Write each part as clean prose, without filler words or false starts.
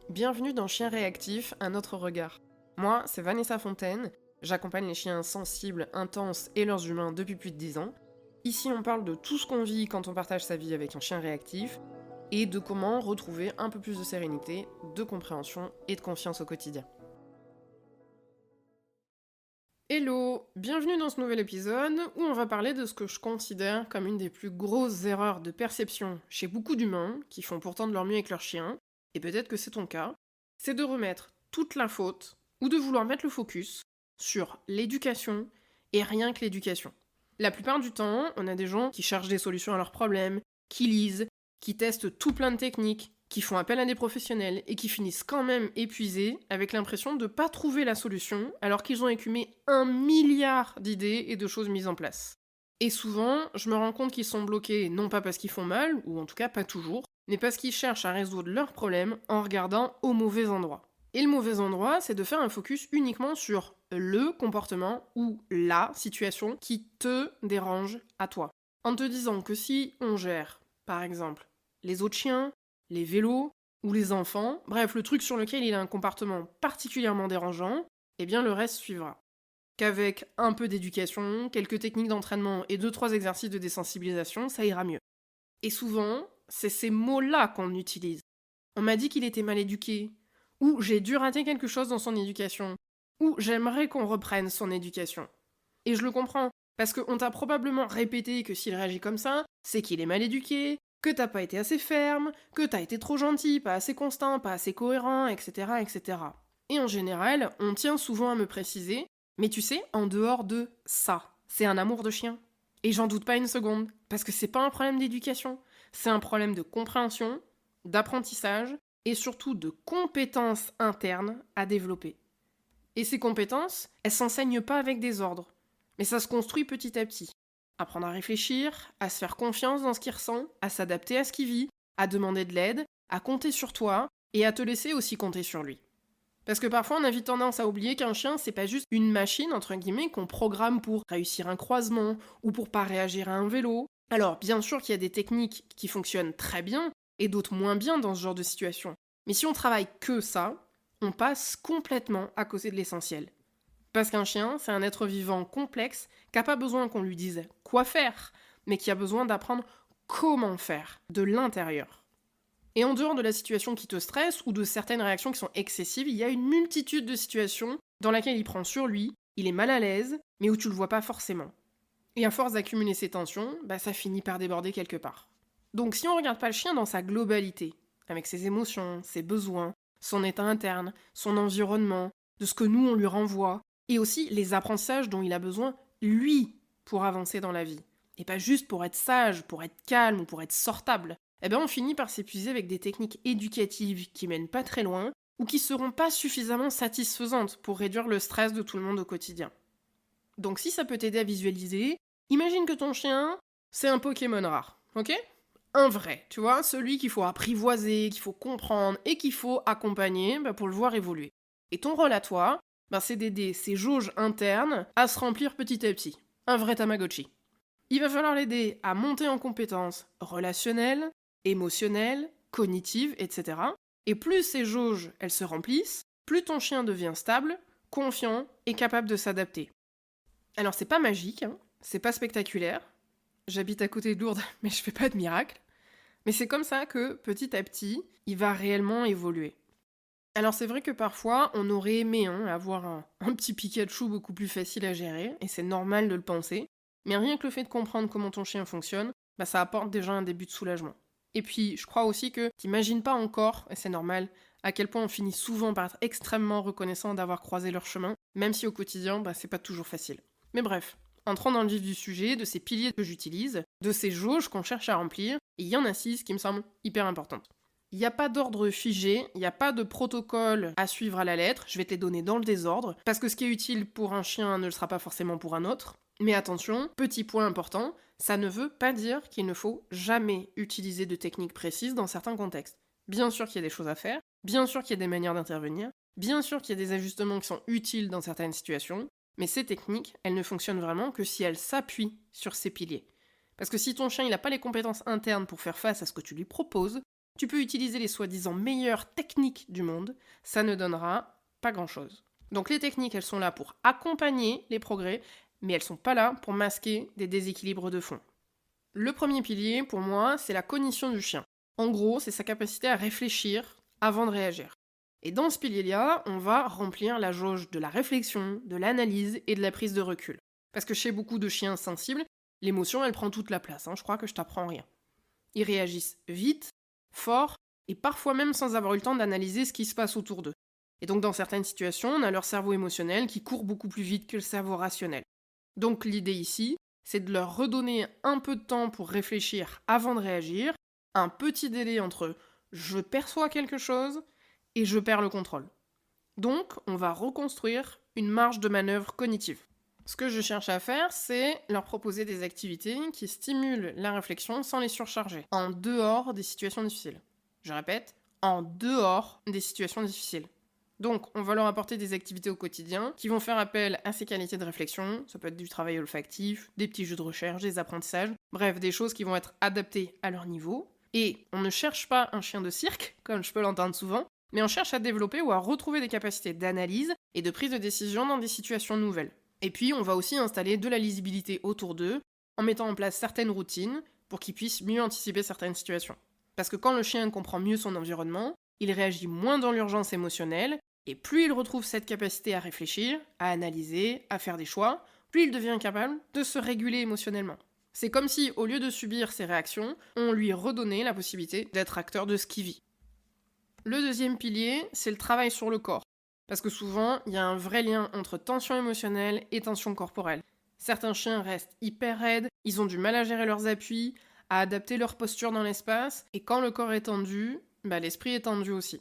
Bienvenue dans Chien Réactif, un autre regard. Moi, c'est Vanessa Fontaine, j'accompagne les chiens sensibles, intenses et leurs humains depuis plus de 10 ans. Ici, on parle de tout ce qu'on vit quand on partage sa vie avec un chien réactif, et de comment retrouver un peu plus de sérénité, de compréhension et de confiance au quotidien. Hello, bienvenue dans ce nouvel épisode où on va parler de ce que je considère comme une des plus grosses erreurs de perception chez beaucoup d'humains qui font pourtant de leur mieux avec leurs chiens, et peut-être que c'est ton cas, c'est de remettre toute la faute ou de vouloir mettre le focus sur l'éducation et rien que l'éducation. La plupart du temps, on a des gens qui cherchent des solutions à leurs problèmes, qui lisent, qui testent tout plein de techniques, qui font appel à des professionnels et qui finissent quand même épuisés avec l'impression de pas trouver la solution alors qu'ils ont écumé 1 milliard d'idées et de choses mises en place. Et souvent, je me rends compte qu'ils sont bloqués non pas parce qu'ils font mal, ou en tout cas pas toujours, mais parce qu'ils cherchent à résoudre leurs problèmes en regardant au mauvais endroit. Et le mauvais endroit, c'est de faire un focus uniquement sur le comportement ou la situation qui te dérange à toi. En te disant que si on gère, par exemple, les autres chiens, les vélos ou les enfants, bref, le truc sur lequel il a un comportement particulièrement dérangeant, eh bien le reste suivra. Qu'avec un peu d'éducation, quelques techniques d'entraînement et 2-3 exercices de désensibilisation, ça ira mieux. Et souvent, c'est ces mots-là qu'on utilise. On m'a dit qu'il était mal éduqué, ou j'ai dû rater quelque chose dans son éducation, ou j'aimerais qu'on reprenne son éducation. Et je le comprends, parce qu'on t'a probablement répété que s'il réagit comme ça, c'est qu'il est mal éduqué, que t'as pas été assez ferme, que t'as été trop gentil, pas assez constant, pas assez cohérent, etc., etc. Et en général, on tient souvent à me préciser, mais tu sais, en dehors de ça, c'est un amour de chien. Et j'en doute pas une seconde, parce que c'est pas un problème d'éducation, c'est un problème de compréhension, d'apprentissage, et surtout de compétences internes à développer. Et ces compétences, elles s'enseignent pas avec des ordres, mais ça se construit petit à petit. Apprendre à réfléchir, à se faire confiance dans ce qu'il ressent, à s'adapter à ce qu'il vit, à demander de l'aide, à compter sur toi, et à te laisser aussi compter sur lui. Parce que parfois on a vite tendance à oublier qu'un chien, c'est pas juste une machine, entre guillemets, qu'on programme pour réussir un croisement, ou pour pas réagir à un vélo. Alors, bien sûr qu'il y a des techniques qui fonctionnent très bien, et d'autres moins bien dans ce genre de situation. Mais si on travaille que ça, on passe complètement à côté de l'essentiel. Parce qu'un chien, c'est un être vivant complexe qui n'a pas besoin qu'on lui dise quoi faire, mais qui a besoin d'apprendre comment faire, de l'intérieur. Et en dehors de la situation qui te stresse ou de certaines réactions qui sont excessives, il y a une multitude de situations dans lesquelles il prend sur lui, il est mal à l'aise, mais où tu le vois pas forcément. Et à force d'accumuler ces tensions, ça finit par déborder quelque part. Donc si on regarde pas le chien dans sa globalité, avec ses émotions, ses besoins, son état interne, son environnement, de ce que nous on lui renvoie, et aussi les apprentissages dont il a besoin, lui, pour avancer dans la vie. Et pas juste pour être sage, pour être calme ou pour être sortable. On finit par s'épuiser avec des techniques éducatives qui mènent pas très loin, ou qui seront pas suffisamment satisfaisantes pour réduire le stress de tout le monde au quotidien. Donc si ça peut t'aider à visualiser, imagine que ton chien, c'est un Pokémon rare, ok ? Un vrai, tu vois, celui qu'il faut apprivoiser, qu'il faut comprendre et qu'il faut accompagner pour le voir évoluer. Et ton rôle à toi, c'est d'aider ces jauges internes à se remplir petit à petit. Un vrai Tamagotchi. Il va falloir l'aider à monter en compétences relationnelles, émotionnelles, cognitives, etc. Et plus ces jauges, elles se remplissent, plus ton chien devient stable, confiant et capable de s'adapter. Alors c'est pas magique, c'est pas spectaculaire. J'habite à côté de Lourdes, mais je fais pas de miracle. Mais c'est comme ça que, petit à petit, il va réellement évoluer. Alors c'est vrai que parfois, on aurait aimé avoir un petit Pikachu beaucoup plus facile à gérer, et c'est normal de le penser, mais rien que le fait de comprendre comment ton chien fonctionne, ça apporte déjà un début de soulagement. Et puis, je crois aussi que t'imagines pas encore, et c'est normal, à quel point on finit souvent par être extrêmement reconnaissant d'avoir croisé leur chemin, même si au quotidien, c'est pas toujours facile. Mais bref, entrons dans le vif du sujet, de ces piliers que j'utilise, de ces jauges qu'on cherche à remplir, et il y en a 6 qui me semblent hyper importantes. Il n'y a pas d'ordre figé, il n'y a pas de protocole à suivre à la lettre, je vais te les donner dans le désordre, parce que ce qui est utile pour un chien ne le sera pas forcément pour un autre. Mais attention, petit point important, ça ne veut pas dire qu'il ne faut jamais utiliser de techniques précises dans certains contextes. Bien sûr qu'il y a des choses à faire, bien sûr qu'il y a des manières d'intervenir, bien sûr qu'il y a des ajustements qui sont utiles dans certaines situations, mais ces techniques, elles ne fonctionnent vraiment que si elles s'appuient sur ces piliers. Parce que si ton chien n'a pas les compétences internes pour faire face à ce que tu lui proposes, tu peux utiliser les soi-disant meilleures techniques du monde, ça ne donnera pas grand-chose. Donc les techniques, elles sont là pour accompagner les progrès, mais elles sont pas là pour masquer des déséquilibres de fond. Le premier pilier, pour moi, c'est la cognition du chien. En gros, c'est sa capacité à réfléchir avant de réagir. Et dans ce pilier-là, on va remplir la jauge de la réflexion, de l'analyse et de la prise de recul. Parce que chez beaucoup de chiens sensibles, l'émotion, elle prend toute la place, je crois que je t'apprends rien. Ils réagissent vite, fort, et parfois même sans avoir eu le temps d'analyser ce qui se passe autour d'eux. Et donc dans certaines situations, on a leur cerveau émotionnel qui court beaucoup plus vite que le cerveau rationnel. Donc l'idée ici, c'est de leur redonner un peu de temps pour réfléchir avant de réagir, un petit délai entre je perçois quelque chose et je perds le contrôle. Donc on va reconstruire une marge de manœuvre cognitive. Ce que je cherche à faire, c'est leur proposer des activités qui stimulent la réflexion sans les surcharger, en dehors des situations difficiles. Je répète, en dehors des situations difficiles. Donc, on va leur apporter des activités au quotidien qui vont faire appel à ces qualités de réflexion. Ça peut être du travail olfactif, des petits jeux de recherche, des apprentissages, bref, des choses qui vont être adaptées à leur niveau. Et on ne cherche pas un chien de cirque, comme je peux l'entendre souvent, mais on cherche à développer ou à retrouver des capacités d'analyse et de prise de décision dans des situations nouvelles. Et puis, on va aussi installer de la lisibilité autour d'eux, en mettant en place certaines routines pour qu'ils puissent mieux anticiper certaines situations. Parce que quand le chien comprend mieux son environnement, il réagit moins dans l'urgence émotionnelle, et plus il retrouve cette capacité à réfléchir, à analyser, à faire des choix, plus il devient capable de se réguler émotionnellement. C'est comme si, au lieu de subir ses réactions, on lui redonnait la possibilité d'être acteur de ce qu'il vit. Le deuxième pilier, c'est le travail sur le corps. Parce que souvent, il y a un vrai lien entre tension émotionnelle et tension corporelle. Certains chiens restent hyper raides, ils ont du mal à gérer leurs appuis, à adapter leur posture dans l'espace, et quand le corps est tendu, l'esprit est tendu aussi.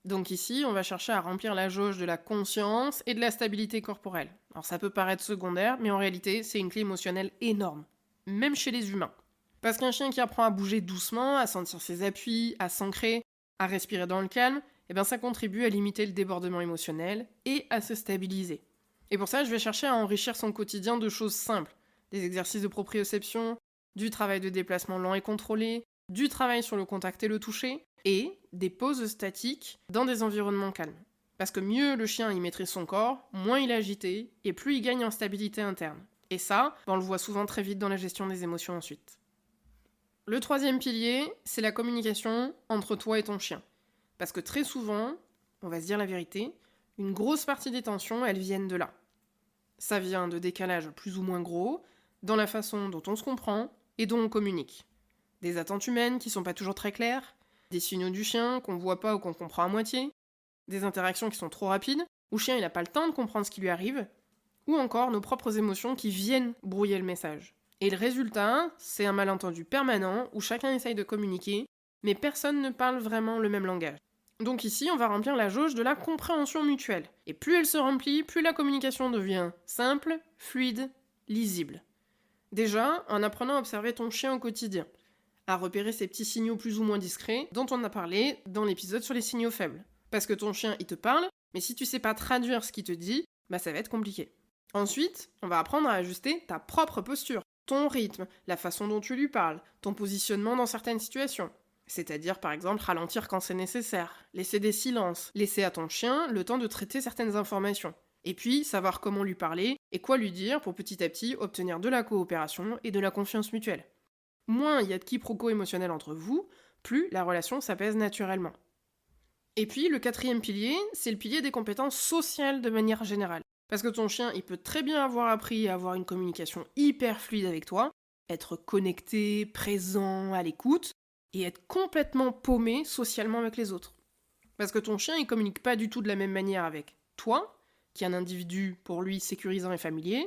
Donc ici, on va chercher à remplir la jauge de la conscience et de la stabilité corporelle. Alors ça peut paraître secondaire, mais en réalité, c'est une clé émotionnelle énorme, même chez les humains. Parce qu'un chien qui apprend à bouger doucement, à sentir ses appuis, à s'ancrer, à respirer dans le calme, ça contribue à limiter le débordement émotionnel et à se stabiliser. Et pour ça, je vais chercher à enrichir son quotidien de choses simples. Des exercices de proprioception, du travail de déplacement lent et contrôlé, du travail sur le contact et le toucher, et des pauses statiques dans des environnements calmes. Parce que mieux le chien y maîtrise son corps, moins il est agité, et plus il gagne en stabilité interne. Et ça, on le voit souvent très vite dans la gestion des émotions ensuite. Le troisième pilier, c'est la communication entre toi et ton chien. Parce que très souvent, on va se dire la vérité, une grosse partie des tensions, elles viennent de là. Ça vient de décalages plus ou moins gros, dans la façon dont on se comprend et dont on communique. Des attentes humaines qui sont pas toujours très claires, des signaux du chien qu'on voit pas ou qu'on comprend à moitié, des interactions qui sont trop rapides, où le chien il a pas le temps de comprendre ce qui lui arrive, ou encore nos propres émotions qui viennent brouiller le message. Et le résultat, c'est un malentendu permanent où chacun essaye de communiquer, mais personne ne parle vraiment le même langage. Donc ici, on va remplir la jauge de la compréhension mutuelle. Et plus elle se remplit, plus la communication devient simple, fluide, lisible. Déjà, en apprenant à observer ton chien au quotidien, à repérer ces petits signaux plus ou moins discrets dont on a parlé dans l'épisode sur les signaux faibles. Parce que ton chien, il te parle, mais si tu sais pas traduire ce qu'il te dit, ça va être compliqué. Ensuite, on va apprendre à ajuster ta propre posture, ton rythme, la façon dont tu lui parles, ton positionnement dans certaines situations. C'est-à-dire, par exemple, ralentir quand c'est nécessaire, laisser des silences, laisser à ton chien le temps de traiter certaines informations. Et puis, savoir comment lui parler et quoi lui dire pour petit à petit obtenir de la coopération et de la confiance mutuelle. Moins il y a de quiproquos émotionnels entre vous, plus la relation s'apaise naturellement. Et puis, le quatrième pilier, c'est le pilier des compétences sociales de manière générale. Parce que ton chien, il peut très bien avoir appris à avoir une communication hyper fluide avec toi, être connecté, présent, à l'écoute, et être complètement paumé socialement avec les autres. Parce que ton chien, il communique pas du tout de la même manière avec toi, qui est un individu pour lui sécurisant et familier,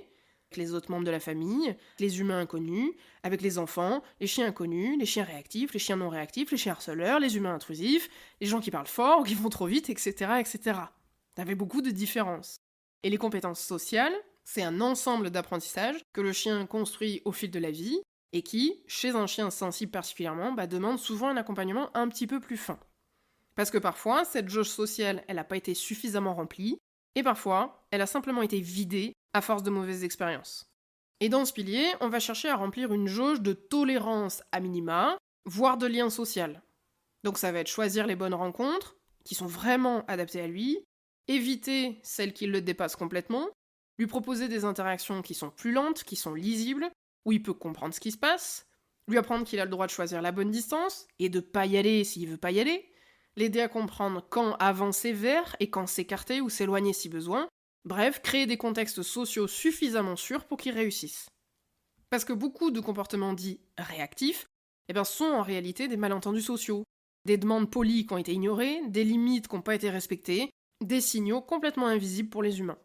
avec les autres membres de la famille, les humains inconnus, avec les enfants, les chiens inconnus, les chiens réactifs, les chiens non réactifs, les chiens harceleurs, les humains intrusifs, les gens qui parlent fort ou qui vont trop vite, etc., etc. T'avais beaucoup de différences. Et les compétences sociales, c'est un ensemble d'apprentissages que le chien construit au fil de la vie, et qui, chez un chien sensible particulièrement, demande souvent un accompagnement un petit peu plus fin. Parce que parfois, cette jauge sociale, elle n'a pas été suffisamment remplie, et parfois, elle a simplement été vidée à force de mauvaises expériences. Et dans ce pilier, on va chercher à remplir une jauge de tolérance à minima, voire de lien social. Donc ça va être choisir les bonnes rencontres, qui sont vraiment adaptées à lui, éviter celles qui le dépassent complètement, lui proposer des interactions qui sont plus lentes, qui sont lisibles, où il peut comprendre ce qui se passe, lui apprendre qu'il a le droit de choisir la bonne distance, et de pas y aller s'il veut pas y aller, l'aider à comprendre quand avancer vers et quand s'écarter ou s'éloigner si besoin, bref, créer des contextes sociaux suffisamment sûrs pour qu'il réussisse. Parce que beaucoup de comportements dits réactifs sont en réalité des malentendus sociaux, des demandes polies qui ont été ignorées, des limites qui n'ont pas été respectées, des signaux complètement invisibles pour les humains.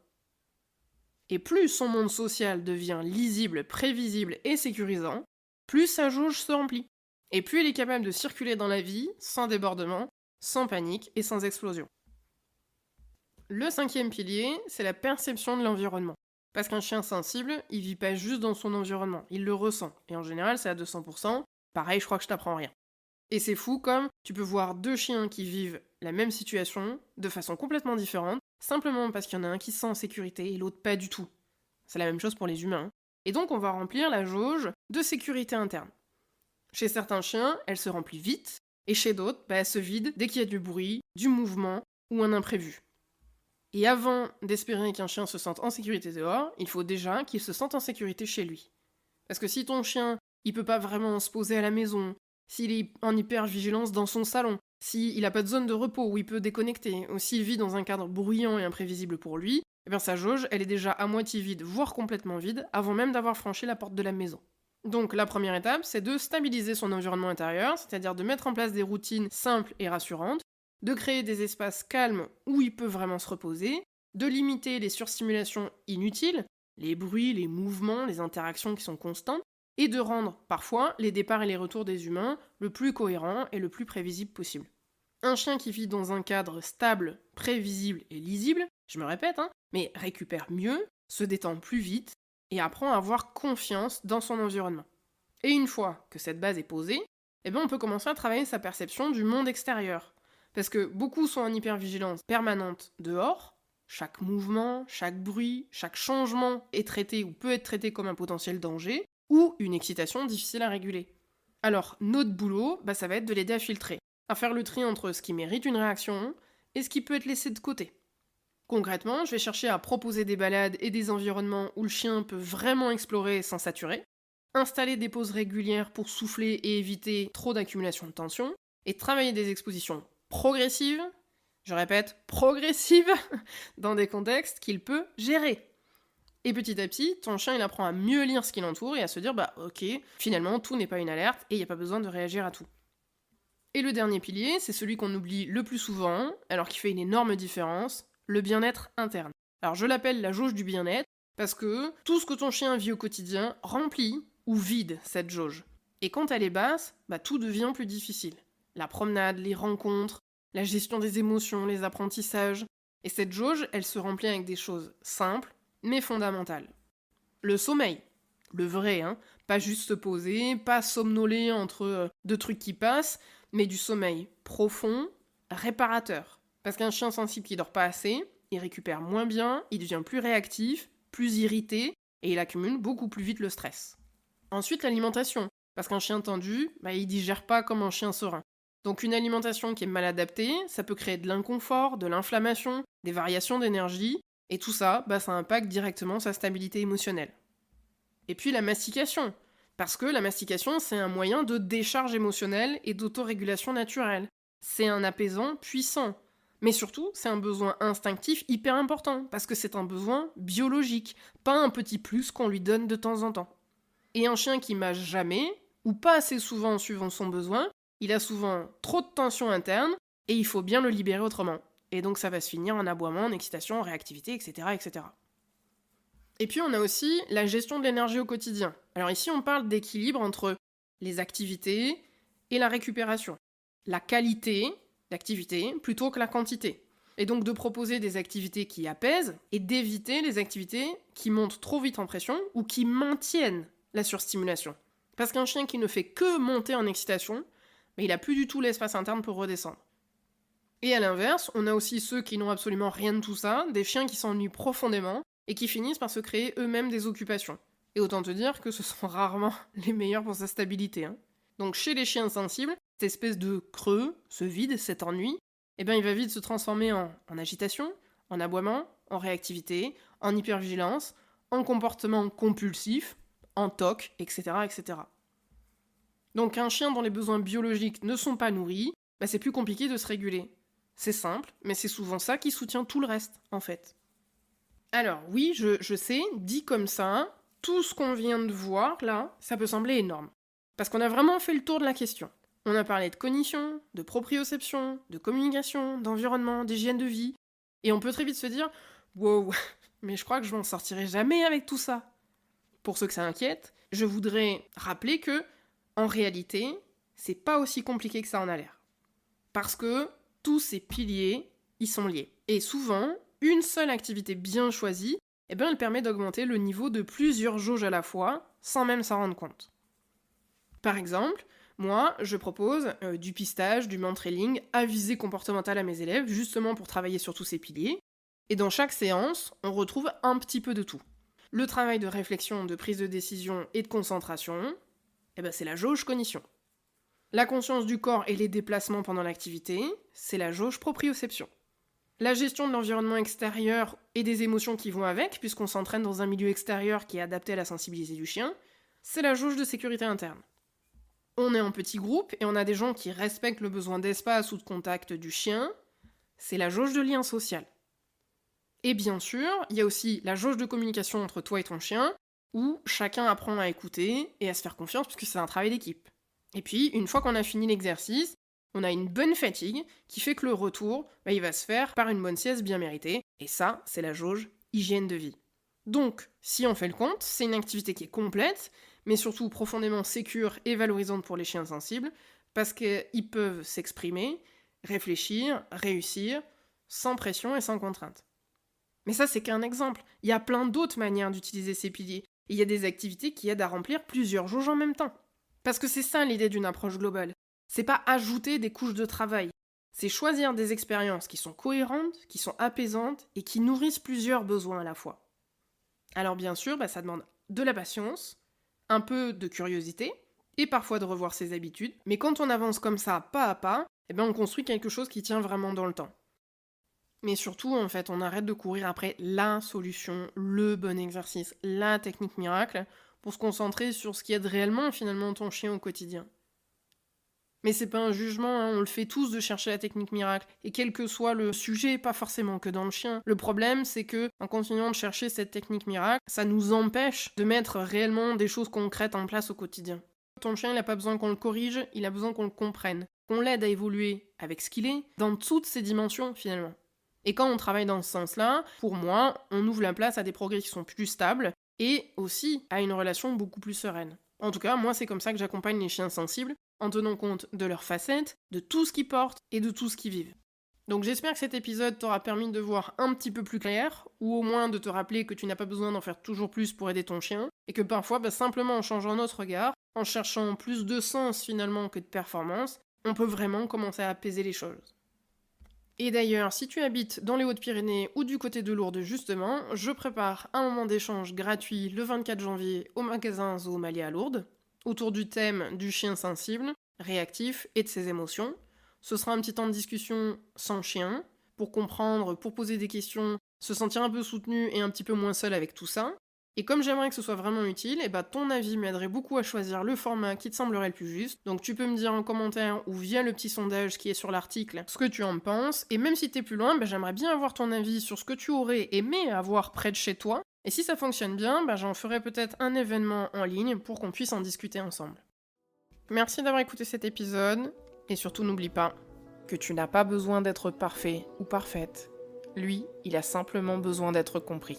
Et plus son monde social devient lisible, prévisible et sécurisant, plus sa jauge se remplit. Et plus il est capable de circuler dans la vie sans débordement, sans panique et sans explosion. Le 5e pilier, c'est la perception de l'environnement. Parce qu'un chien sensible, il vit pas juste dans son environnement, il le ressent. Et en général, c'est à 200%. Pareil, je crois que je t'apprends rien. Et c'est fou comme tu peux voir 2 chiens qui vivent la même situation de façon complètement différente, simplement parce qu'il y en a un qui se sent en sécurité et l'autre pas du tout. C'est la même chose pour les humains. Et donc on va remplir la jauge de sécurité interne. Chez certains chiens, elle se remplit vite, et chez d'autres, elle se vide dès qu'il y a du bruit, du mouvement ou un imprévu. Et avant d'espérer qu'un chien se sente en sécurité dehors, il faut déjà qu'il se sente en sécurité chez lui. Parce que si ton chien, il peut pas vraiment se poser à la maison, s'il est en hyper-vigilance dans son salon, s'il n'a pas de zone de repos où il peut déconnecter, ou s'il vit dans un cadre bruyant et imprévisible pour lui, sa jauge, elle est déjà à moitié vide, voire complètement vide, avant même d'avoir franchi la porte de la maison. Donc la première étape, c'est de stabiliser son environnement intérieur, c'est-à-dire de mettre en place des routines simples et rassurantes, de créer des espaces calmes où il peut vraiment se reposer, de limiter les surstimulations inutiles, les bruits, les mouvements, les interactions qui sont constantes, et de rendre, parfois, les départs et les retours des humains le plus cohérents et le plus prévisible possible. Un chien qui vit dans un cadre stable, prévisible et lisible, je me répète, mais récupère mieux, se détend plus vite, et apprend à avoir confiance dans son environnement. Et une fois que cette base est posée, on peut commencer à travailler sa perception du monde extérieur. Parce que beaucoup sont en hypervigilance permanente dehors, chaque mouvement, chaque bruit, chaque changement est traité ou peut être traité comme un potentiel danger, ou une excitation difficile à réguler. Alors, notre boulot, ça va être de l'aider à filtrer, à faire le tri entre ce qui mérite une réaction et ce qui peut être laissé de côté. Concrètement, je vais chercher à proposer des balades et des environnements où le chien peut vraiment explorer sans saturer, installer des pauses régulières pour souffler et éviter trop d'accumulation de tension, et travailler des expositions progressives, je répète, progressives, dans des contextes qu'il peut gérer. Et petit à petit, ton chien il apprend à mieux lire ce qui l'entoure et à se dire ok, finalement tout n'est pas une alerte et il n'y a pas besoin de réagir à tout. Et le dernier pilier, c'est celui qu'on oublie le plus souvent, alors qu'il fait une énorme différence, le bien-être interne. Alors je l'appelle la jauge du bien-être, parce que tout ce que ton chien vit au quotidien remplit ou vide cette jauge. Et quand elle est basse, tout devient plus difficile. La promenade, les rencontres, la gestion des émotions, les apprentissages. Et cette jauge, elle se remplit avec des choses simples, mais fondamentales. Le sommeil, le vrai, pas juste se poser, pas somnoler entre deux trucs qui passent, mais du sommeil profond, réparateur. Parce qu'un chien sensible qui dort pas assez, il récupère moins bien, il devient plus réactif, plus irrité, et il accumule beaucoup plus vite le stress. Ensuite, l'alimentation. Parce qu'un chien tendu, il digère pas comme un chien serein. Donc une alimentation qui est mal adaptée, ça peut créer de l'inconfort, de l'inflammation, des variations d'énergie, et tout ça, ça impacte directement sa stabilité émotionnelle. Et puis la mastication. Parce que la mastication, c'est un moyen de décharge émotionnelle et d'autorégulation naturelle. C'est un apaisant puissant. Mais surtout, c'est un besoin instinctif hyper important, parce que c'est un besoin biologique, pas un petit plus qu'on lui donne de temps en temps. Et un chien qui mâche jamais, ou pas assez souvent suivant son besoin, il a souvent trop de tension interne, et il faut bien le libérer autrement. Et donc ça va se finir en aboiement, en excitation, en réactivité, etc., etc. Et puis on a aussi la gestion de l'énergie au quotidien. Alors ici on parle d'équilibre entre les activités et la récupération. La qualité d'activité plutôt que la quantité. Et donc de proposer des activités qui apaisent et d'éviter les activités qui montent trop vite en pression ou qui maintiennent la surstimulation. Parce qu'un chien qui ne fait que monter en excitation, il n'a plus du tout l'espace interne pour redescendre. Et à l'inverse, on a aussi ceux qui n'ont absolument rien de tout ça, des chiens qui s'ennuient profondément et qui finissent par se créer eux-mêmes des occupations. Et autant te dire que ce sont rarement les meilleurs pour sa stabilité. Donc chez les chiens sensibles, cette espèce de creux, ce vide, cet ennui, eh ben il va vite se transformer en agitation, en aboiement, en réactivité, en hypervigilance, en comportement compulsif, en TOC, etc., etc. Donc un chien dont les besoins biologiques ne sont pas nourris, c'est plus compliqué de se réguler. C'est simple, mais c'est souvent ça qui soutient tout le reste, en fait. Alors oui, je sais, dit comme ça, tout ce qu'on vient de voir, là, ça peut sembler énorme. Parce qu'on a vraiment fait le tour de la question. On a parlé de cognition, de proprioception, de communication, d'environnement, d'hygiène de vie, et on peut très vite se dire « Wow, mais je crois que je m'en sortirai jamais avec tout ça ». Pour ceux que ça inquiète, je voudrais rappeler que, en réalité, c'est pas aussi compliqué que ça en a l'air. Parce que tous ces piliers, ils sont liés. Et souvent, une seule activité bien choisie, elle permet d'augmenter le niveau de plusieurs jauges à la fois, sans même s'en rendre compte. Par exemple, moi, je propose du pistage, du mentrailing à visée comportementale à mes élèves, justement pour travailler sur tous ces piliers. Et dans chaque séance, on retrouve un petit peu de tout. Le travail de réflexion, de prise de décision et de concentration, c'est la jauge cognition. La conscience du corps et les déplacements pendant l'activité, c'est la jauge proprioception. La gestion de l'environnement extérieur et des émotions qui vont avec, puisqu'on s'entraîne dans un milieu extérieur qui est adapté à la sensibilité du chien, c'est la jauge de sécurité interne. On est en petit groupe et on a des gens qui respectent le besoin d'espace ou de contact du chien, c'est la jauge de lien social. Et bien sûr, il y a aussi la jauge de communication entre toi et ton chien, où chacun apprend à écouter et à se faire confiance puisque c'est un travail d'équipe. Et puis, une fois qu'on a fini l'exercice, on a une bonne fatigue qui fait que le retour, il va se faire par une bonne sieste bien méritée, et ça, c'est la jauge hygiène de vie. Donc, si on fait le compte, c'est une activité qui est complète, mais surtout profondément sécure et valorisante pour les chiens sensibles, parce qu'ils peuvent s'exprimer, réfléchir, réussir, sans pression et sans contrainte. Mais ça, c'est qu'un exemple. Il y a plein d'autres manières d'utiliser ces piliers. Et il y a des activités qui aident à remplir plusieurs jauges en même temps. Parce que c'est ça l'idée d'une approche globale. C'est pas ajouter des couches de travail. C'est choisir des expériences qui sont cohérentes, qui sont apaisantes et qui nourrissent plusieurs besoins à la fois. Alors bien sûr, ça demande de la patience, un peu de curiosité, et parfois de revoir ses habitudes. Mais quand on avance comme ça, pas à pas, on construit quelque chose qui tient vraiment dans le temps. Mais surtout, en fait, on arrête de courir après la solution, le bon exercice, la technique miracle, pour se concentrer sur ce qui aide réellement, finalement, ton chien au quotidien. Mais c'est pas un jugement, on le fait tous de chercher la technique miracle, et quel que soit le sujet, pas forcément que dans le chien. Le problème, c'est que, en continuant de chercher cette technique miracle, ça nous empêche de mettre réellement des choses concrètes en place au quotidien. Ton chien, il n'a pas besoin qu'on le corrige, il a besoin qu'on le comprenne, qu'on l'aide à évoluer avec ce qu'il est, dans toutes ses dimensions, finalement. Et quand on travaille dans ce sens-là, pour moi, on ouvre la place à des progrès qui sont plus stables et aussi à une relation beaucoup plus sereine. En tout cas, moi, c'est comme ça que j'accompagne les chiens sensibles, en tenant compte de leurs facettes, de tout ce qu'ils portent et de tout ce qu'ils vivent. Donc j'espère que cet épisode t'aura permis de voir un petit peu plus clair, ou au moins de te rappeler que tu n'as pas besoin d'en faire toujours plus pour aider ton chien, et que parfois, simplement en changeant notre regard, en cherchant plus de sens finalement que de performance, on peut vraiment commencer à apaiser les choses. Et d'ailleurs, si tu habites dans les Hautes-Pyrénées ou du côté de Lourdes justement, je prépare un moment d'échange gratuit le 24 janvier au magasin Zoomalia à Lourdes, autour du thème du chien sensible, réactif et de ses émotions. Ce sera un petit temps de discussion sans chien, pour comprendre, pour poser des questions, se sentir un peu soutenu et un petit peu moins seul avec tout ça. Et comme j'aimerais que ce soit vraiment utile, ton avis m'aiderait beaucoup à choisir le format qui te semblerait le plus juste. Donc tu peux me dire en commentaire ou via le petit sondage qui est sur l'article ce que tu en penses. Et même si t'es plus loin, j'aimerais bien avoir ton avis sur ce que tu aurais aimé avoir près de chez toi. Et si ça fonctionne bien, j'en ferai peut-être un événement en ligne pour qu'on puisse en discuter ensemble. Merci d'avoir écouté cet épisode. Et surtout n'oublie pas que tu n'as pas besoin d'être parfait ou parfaite. Lui, il a simplement besoin d'être compris.